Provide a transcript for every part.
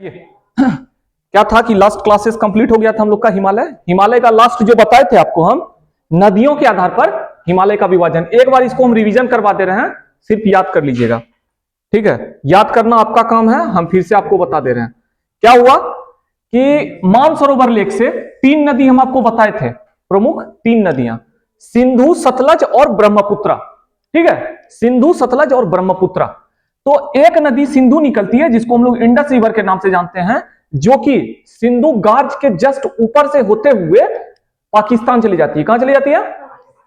ये क्या था कि लास्ट क्लासेस कंप्लीट हो गया था हम लोग का हिमालय का लास्ट जो बताए थे आपको हम नदियों के आधार पर हिमालय का विभाजन। एक बार इसको हम रिवीजन करवा दे रहे हैं, सिर्फ याद कर लीजिएगा, ठीक है। याद करना आपका काम है, हम फिर से आपको बता दे रहे हैं। क्या हुआ कि मानसरोवर लेक से 3 नदी हम आपको बताए थे, प्रमुख 3 नदियां, सिंधु, सतलज और ब्रह्मपुत्रा, ठीक है। सिंधु, सतलज और ब्रह्मपुत्रा। तो एक नदी सिंधु निकलती है जिसको हम लोग इंडस रिवर के नाम से जानते हैं, जो कि सिंधु गार्ज के जस्ट ऊपर से होते हुए पाकिस्तान चली जाती है। कहां चली जाती है?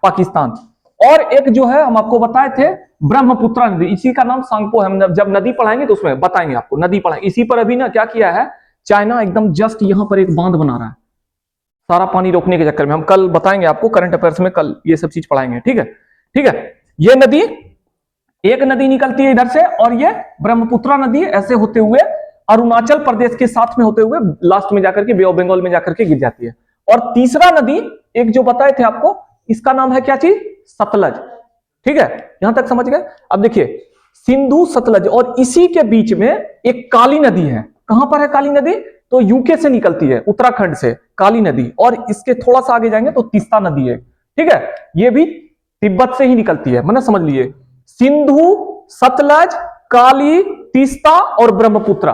पाकिस्तान। और एक जो है हम आपको बताए थे ब्रह्मपुत्रा नदी, इसी का नाम सांगपो है। हम जब नदी पढ़ाएंगे तो उसमें बताएंगे आपको, नदी पढ़ाएंगे। इसी पर अभी ना क्या किया है, चाइना एकदम जस्ट यहां पर एक बांध बना रहा है सारा पानी रोकने के चक्कर में। हम कल बताएंगे आपको, करंट अफेयर्स में कल ये सब चीज पढ़ाएंगे, ठीक है। ठीक है, ये नदी, एक नदी निकलती है इधर से, और ये ब्रह्मपुत्रा नदी ऐसे होते हुए अरुणाचल प्रदेश के साथ में होते हुए लास्ट में जाकर के बे ऑफ बंगाल में जाकर के गिर जाती है। और तीसरा नदी एक जो बताए थे आपको, इसका नाम है क्या चीज? सतलज, ठीक है। यहां तक समझ गए? अब देखिए, सिंधु, सतलज, और इसी के बीच में एक काली नदी है। कहां पर है काली नदी? तो यूके से निकलती है, उत्तराखंड से काली नदी। और इसके थोड़ा सा आगे जाएंगे तो तीस्ता नदी है, ठीक है। ये भी तिब्बत से ही निकलती है, मतलब समझ लीजिए, सिंधु, सतलज, काली, तीस्ता और ब्रह्मपुत्रा,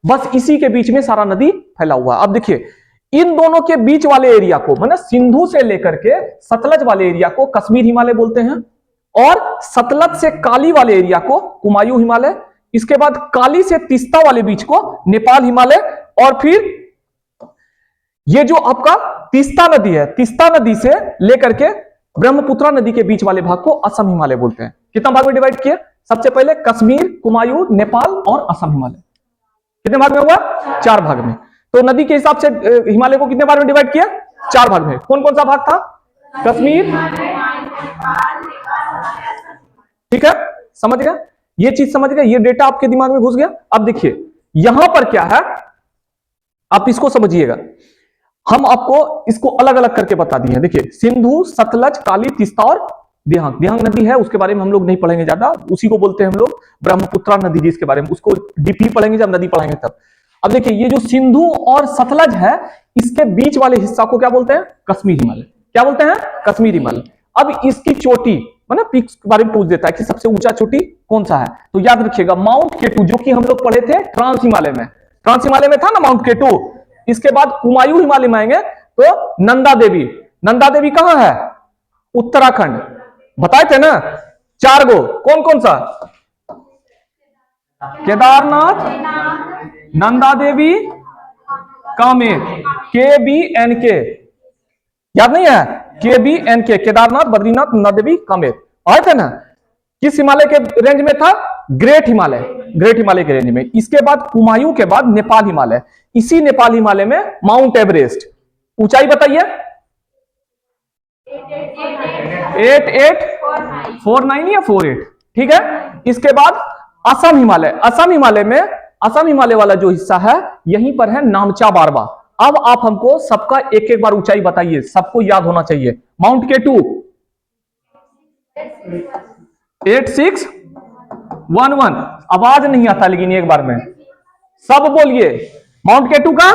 बस इसी के बीच में सारा नदी फैला हुआ है। अब देखिए, इन दोनों के बीच वाले एरिया को, मतलब सिंधु से लेकर के सतलज वाले एरिया को कश्मीर हिमालय बोलते हैं, और सतलज से काली वाले एरिया को कुमायूं हिमालय, इसके बाद काली से तीस्ता वाले बीच को नेपाल हिमालय, और फिर ये जो आपका तीस्ता नदी है, तीस्ता नदी से लेकर के ब्रह्मपुत्रा नदी के बीच वाले भाग को असम हिमालय बोलते हैं। कितना भाग में डिवाइड किया? सबसे पहले कश्मीर, कुमायूं, नेपाल और असम हिमालय। कितने भाग में हुआ? 4 भाग में। तो नदी के हिसाब से हिमालय को कितने भाग में डिवाइड किया? 4 भाग में। कौन कौन सा भाग था? कश्मीर, ठीक है, समझ गया? ये चीज समझ गया, ये डेटा आपके दिमाग में घुस गया। अब देखिए यहां पर क्या है, आप इसको समझिएगा। हम आपको इसको अलग अलग करके बता दिए हैं। देखिए, सिंधु, सतलज, काली, तीस्ता और दिहांग। दिहांग नदी है, उसके बारे में हम लोग नहीं पढ़ेंगे ज्यादा, उसी को बोलते हैं हम लोग ब्रह्मपुत्रा नदी, जिसके बारे में उसको डीपली पढ़ेंगे जब नदी पढ़ेंगे तब। अब देखिए, ये जो सिंधु और सतलज है, इसके बीच वाले हिस्सा को क्या बोलते हैं? कश्मीर हिमालय। क्या बोलते हैं? कश्मीर हिमालय। अब इसकी चोटी, मतलब पीक्स के बारे में पूछ देता है कि सबसे ऊंचा चोटी कौन सा है, तो याद रखिएगा माउंट केटू, जो कि हम लोग पढ़े थे ट्रांस हिमालय में। ट्रांस हिमालय में था ना माउंट केटू। इसके बाद कुमायूं हिमालय में आएंगे तो नंदा देवी। नंदा देवी कहां है? उत्तराखंड। बताए थे ना 4 गो, कौन कौन सा? केदारनाथ, नंदा देवी, कामेर, KBNK, याद नहीं है? KBNK, केदारनाथ, बद्रीनाथ, नंदा देवी, कामेर, आए थे ना। किस हिमालय के रेंज में था? ग्रेट हिमालय, ग्रेट हिमालय के रेंज में। इसके बाद कुमायूं के बाद नेपाल हिमालय, इसी नेपाल हिमालय में माउंट एवरेस्ट। ऊंचाई बताइए? 8849 या 48, ठीक है। इसके बाद असम हिमालय। असम हिमालय में, असम हिमालय वाला जो हिस्सा है यहीं पर है नामचा बारवा। अब आप हमको सबका एक एक बार ऊंचाई बताइए, सबको याद होना चाहिए। माउंट केटू 8611, आवाज नहीं आता लेकिन एक बार में सब बोलिए। माउंट केटू का?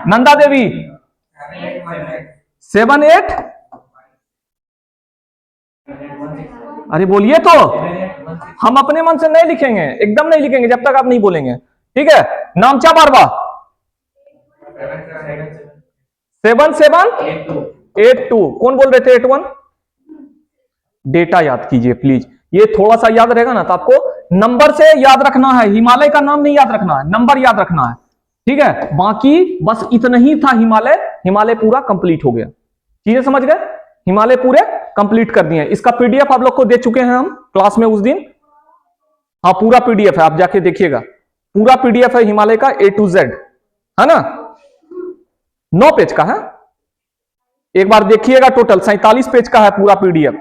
नंदा देवी 78, अरे बोलिए तो, हम अपने मन से नहीं लिखेंगे, एकदम नहीं लिखेंगे जब तक आप नहीं बोलेंगे, ठीक है। नामचा बारवा 7782, कौन बोल रहे थे 81? डेटा याद कीजिए प्लीज, ये थोड़ा सा याद रहेगा ना तो आपको नंबर से याद रखना है, हिमालय का नाम नहीं याद रखना है, नंबर याद रखना है, ठीक है। बाकी बस इतना ही था हिमालय, हिमालय पूरा कंप्लीट हो गया। चीजें समझ गए? हिमालय पूरे कंप्लीट कर दिए। इसका PDF आप लोग को दे चुके हैं हम क्लास में उस दिन, हाँ पूरा PDF है, आप जाके देखिएगा, पूरा PDF है हिमालय का A to Z, है ना। 9 पेज का है, एक बार देखिएगा। टोटल 47 पेज का है पूरा PDF,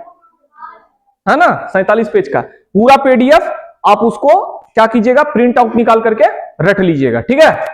है ना, 47 पेज का पूरा PDF। आप उसको क्या कीजिएगा, प्रिंट आउट निकाल करके रट लीजिएगा, ठीक है।